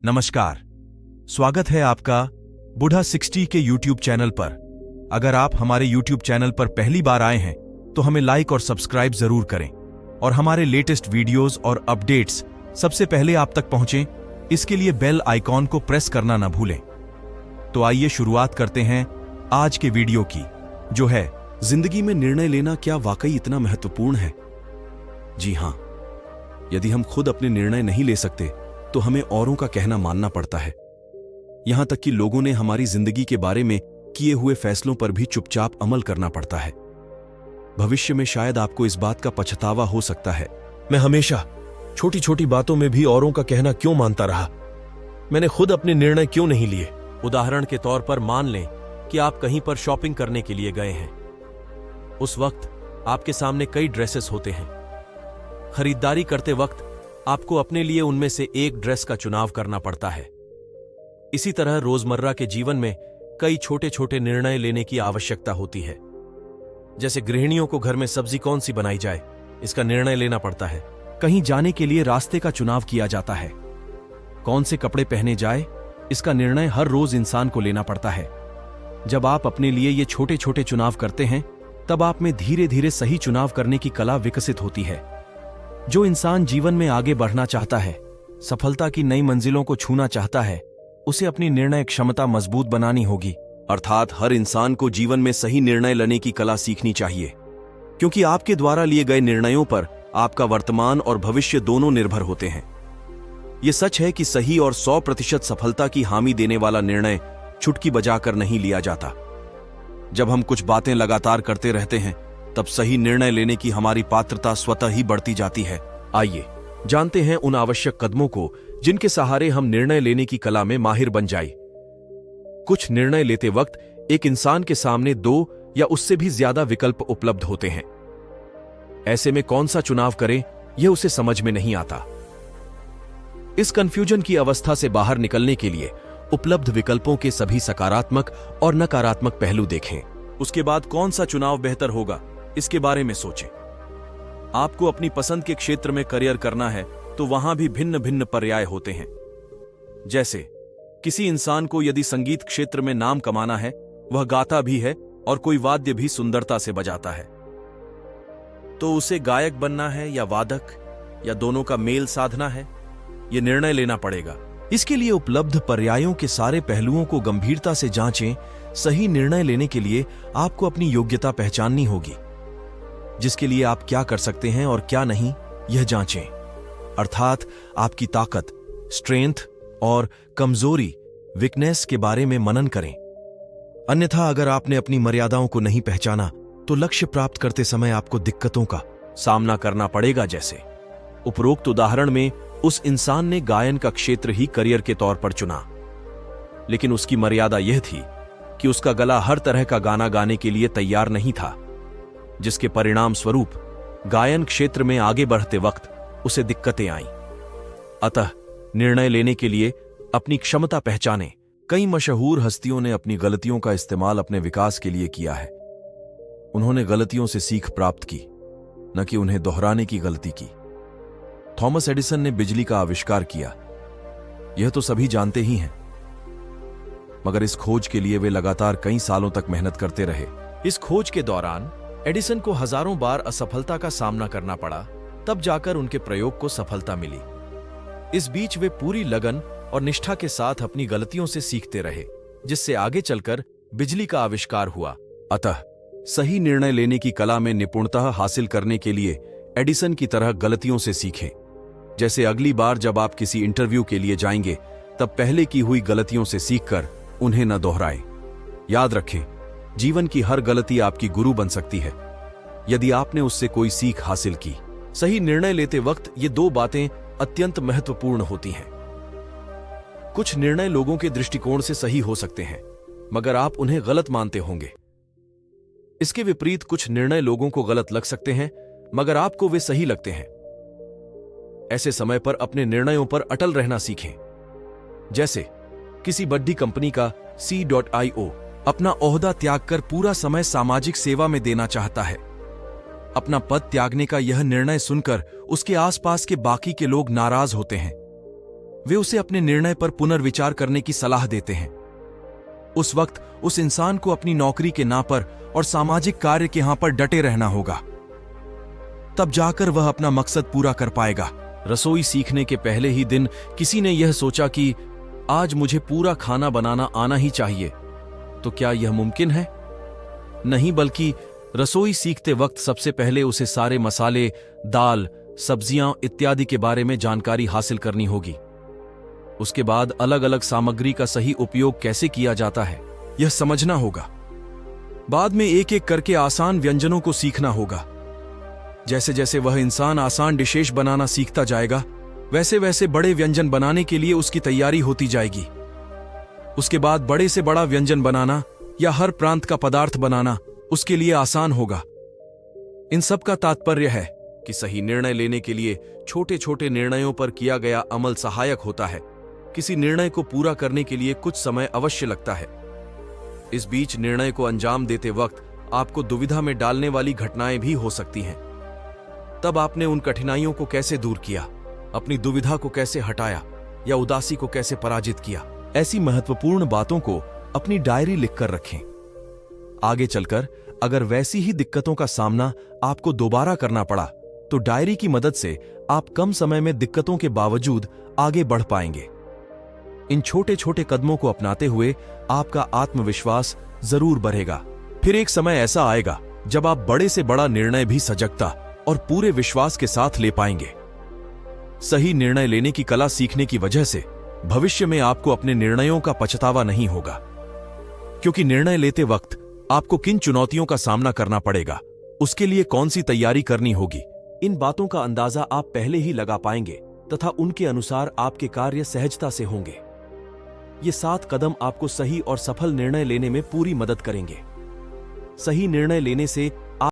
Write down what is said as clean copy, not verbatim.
नमस्कार, स्वागत है आपका बूढ़ा 60 के YouTube चैनल पर। अगर आप हमारे YouTube चैनल पर पहली बार आए हैं तो हमें लाइक और सब्सक्राइब जरूर करें और हमारे लेटेस्ट वीडियोस और अपडेट्स सबसे पहले आप तक पहुंचें, इसके लिए बेल आइकॉन को प्रेस करना ना भूलें। तो आइए शुरुआत करते हैं आज के वीडियो की, जो है जिंदगी में निर्णय लेना क्या वाकई इतना महत्वपूर्ण है। जी हां, यदि हम खुद अपने निर्णय नहीं ले सकते तो हमें औरों का कहना मानना पड़ता है। यहां तक कि लोगों ने हमारी जिंदगी के बारे में किए हुए फैसलों पर भी चुपचाप अमल करना पड़ता है। भविष्य में शायद आपको इस बात का पछतावा हो सकता है, मैं हमेशा छोटी छोटी बातों में भी औरों का कहना क्यों मानता रहा, मैंने खुद अपने निर्णय क्यों नहीं लिए। उदाहरण के तौर पर मान लें कि आप कहीं पर शॉपिंग करने के लिए गए हैं। उस वक्त आपके सामने कई ड्रेसेस होते हैं। खरीदारी करते वक्त आपको अपने लिए उनमें से एक ड्रेस का चुनाव करना पड़ता है। इसी तरह रोजमर्रा के जीवन में कई छोटे छोटे निर्णय लेने की आवश्यकता होती है। जैसे गृहिणियों को घर में सब्जी कौन सी बनाई जाए, इसका निर्णय लेना पड़ता है। कहीं जाने के लिए रास्ते का चुनाव किया जाता है। कौन से कपड़े पहने जाए, इसका निर्णय हर रोज इंसान को लेना पड़ता है। जब आप अपने लिए ये छोटे छोटे चुनाव करते हैं, तब आप में धीरे धीरे सही चुनाव करने की कला विकसित होती है। जो इंसान जीवन में आगे बढ़ना चाहता है, सफलता की नई मंजिलों को छूना चाहता है, उसे अपनी निर्णय क्षमता मजबूत बनानी होगी। अर्थात हर इंसान को जीवन में सही निर्णय लेने की कला सीखनी चाहिए, क्योंकि आपके द्वारा लिए गए निर्णयों पर आपका वर्तमान और भविष्य दोनों निर्भर होते हैं। यह सच है कि सही और 100% सफलता की हामी देने वाला निर्णय चुटकी बजाकर नहीं लिया जाता। जब हम कुछ बातें लगातार करते रहते हैं, तब सही निर्णय लेने की हमारी पात्रता स्वतः ही बढ़ती जाती है। आइए जानते हैं उन आवश्यक कदमों को जिनके सहारे हम निर्णय लेने की कला में माहिर बन जाए। कुछ निर्णय लेते वक्त एक इंसान के सामने 2 या उससे भी ज्यादा विकल्प उपलब्ध होते हैं। ऐसे में कौन सा चुनाव करें, यह उसे समझ में नहीं आता। इस कंफ्यूजन की अवस्था से बाहर निकलने के लिए उपलब्ध विकल्पों के सभी सकारात्मक और नकारात्मक पहलू देखें। उसके बाद कौन सा चुनाव बेहतर होगा, इसके बारे में सोचें। आपको अपनी पसंद के क्षेत्र में करियर करना है तो वहां भी भिन्न भिन्न पर्याय होते हैं। जैसे किसी इंसान को यदि संगीत क्षेत्र में नाम कमाना है, वह गाता भी है और कोई वाद्य भी सुंदरता से बजाता है, तो उसे गायक बनना है या वादक, या दोनों का मेल साधना है, यह निर्णय लेना पड़ेगा। इसके लिए उपलब्ध पर्यायों के सारे पहलुओं को गंभीरता से जांचें। सही निर्णय लेने के लिए आपको अपनी योग्यता पहचाननी होगी, जिसके लिए आप क्या कर सकते हैं और क्या नहीं, यह जांचें। अर्थात आपकी ताकत, स्ट्रेंथ और कमजोरी, वीकनेस के बारे में मनन करें। अन्यथा अगर आपने अपनी मर्यादाओं को नहीं पहचाना तो लक्ष्य प्राप्त करते समय आपको दिक्कतों का सामना करना पड़ेगा। जैसे उपरोक्त उदाहरण में उस इंसान ने गायन का क्षेत्र ही करियर के तौर पर चुना, लेकिन उसकी मर्यादा यह थी कि उसका गला हर तरह का गाना गाने के लिए तैयार नहीं था, जिसके परिणाम स्वरूप गायन क्षेत्र में आगे बढ़ते वक्त उसे दिक्कतें आईं। अतः निर्णय लेने के लिए अपनी क्षमता पहचानें। कई मशहूर हस्तियों ने अपनी गलतियों का इस्तेमाल अपने विकास के लिए किया है। उन्होंने गलतियों से सीख प्राप्त की, न कि उन्हें दोहराने की गलती की। थॉमस एडिसन ने बिजली का आविष्कार किया, यह तो सभी जानते ही हैं, मगर इस खोज के लिए वे लगातार कई सालों तक मेहनत करते रहे। इस खोज के दौरान एडिसन को हजारों बार असफलता का सामना करना पड़ा, तब जाकर उनके प्रयोग को सफलता मिली। इस बीच वे पूरी लगन और निष्ठा के साथ अपनी गलतियों से सीखते रहे, जिससे आगे चलकर बिजली का आविष्कार हुआ। अतः सही निर्णय लेने की कला में निपुणता हासिल करने के लिए एडिसन की तरह गलतियों से सीखें। जैसे अगली बार जब आप किसी इंटरव्यू के लिए जाएंगे, तब पहले की हुई गलतियों से सीखकर उन्हें न दोहराएं। याद रखें, जीवन की हर गलती आपकी गुरु बन सकती है, यदि आपने उससे कोई सीख हासिल की। सही निर्णय लेते वक्त ये 2 बातें अत्यंत महत्वपूर्ण होती हैं। कुछ निर्णय लोगों के दृष्टिकोण से सही हो सकते हैं, मगर आप उन्हें गलत मानते होंगे। इसके विपरीत कुछ निर्णय लोगों को गलत लग सकते हैं, मगर आपको वे सही लगते हैं। ऐसे समय पर अपने निर्णयों पर अटल रहना सीखें। जैसे किसी बड़ी कंपनी का C.IO अपना ओहदा त्याग कर पूरा समय सामाजिक सेवा में देना चाहता है। अपना पद त्यागने का यह निर्णय सुनकर उसके आसपास के बाकी के लोग नाराज होते हैं। वे उसे अपने निर्णय पर पुनर्विचार करने की सलाह देते हैं। उस वक्त उस इंसान को अपनी नौकरी के नाम पर और सामाजिक कार्य के यहाँ पर डटे रहना होगा। तब जाकर वह अपना मकसद पूरा कर पाएगा। रसोई सीखने के पहले ही दिन किसी ने यह सोचा कि आज मुझे पूरा खाना बनाना आना ही चाहिए, तो क्या यह मुमकिन है? नहीं, बल्कि रसोई सीखते वक्त सबसे पहले उसे सारे मसाले, दाल, सब्जियां इत्यादि के बारे में जानकारी हासिल करनी होगी। उसके बाद अलग अलग सामग्री का सही उपयोग कैसे किया जाता है यह समझना होगा। बाद में एक एक करके आसान व्यंजनों को सीखना होगा। जैसे जैसे वह इंसान आसान डिशेज बनाना सीखता जाएगा, वैसे वैसे बड़े व्यंजन बनाने के लिए उसकी तैयारी होती जाएगी। उसके बाद बड़े से बड़ा व्यंजन बनाना या हर प्रांत का पदार्थ बनाना उसके लिए आसान होगा। इन सब का तात्पर्य है कि सही निर्णय लेने के लिए छोटे छोटे निर्णयों पर किया गया अमल सहायक होता है। किसी निर्णय को पूरा करने के लिए कुछ समय अवश्य लगता है। इस बीच निर्णय को अंजाम देते वक्त आपको दुविधा में डालने वाली घटनाएं भी हो सकती हैं। तब आपने उन कठिनाइयों को कैसे दूर किया, अपनी दुविधा को कैसे हटाया या उदासी को कैसे पराजित किया, ऐसी महत्वपूर्ण बातों को अपनी डायरी लिखकर रखें। आगे चलकर अगर वैसी ही दिक्कतों का सामना आपको दोबारा करना पड़ा तो डायरी की मदद से आप कम समय में दिक्कतों के बावजूद आगे बढ़ पाएंगे। इन छोटे छोटे कदमों को अपनाते हुए आपका आत्मविश्वास जरूर बढ़ेगा। फिर एक समय ऐसा आएगा जब आप बड़े से बड़ा निर्णय भी सजगता और पूरे विश्वास के साथ ले पाएंगे। सही निर्णय लेने की कला सीखने की वजह से भविष्य में आपको अपने निर्णयों का पछतावा नहीं होगा, क्योंकि निर्णय लेते वक्त आपको किन चुनौतियों का सामना करना पड़ेगा, उसके लिए कौन सी तैयारी करनी होगी, इन बातों का अंदाजा आप पहले ही लगा पाएंगे तथा उनके अनुसार आपके कार्य सहजता से होंगे। ये 7 कदम आपको सही और सफल निर्णय लेने में पूरी मदद करेंगे। सही निर्णय लेने से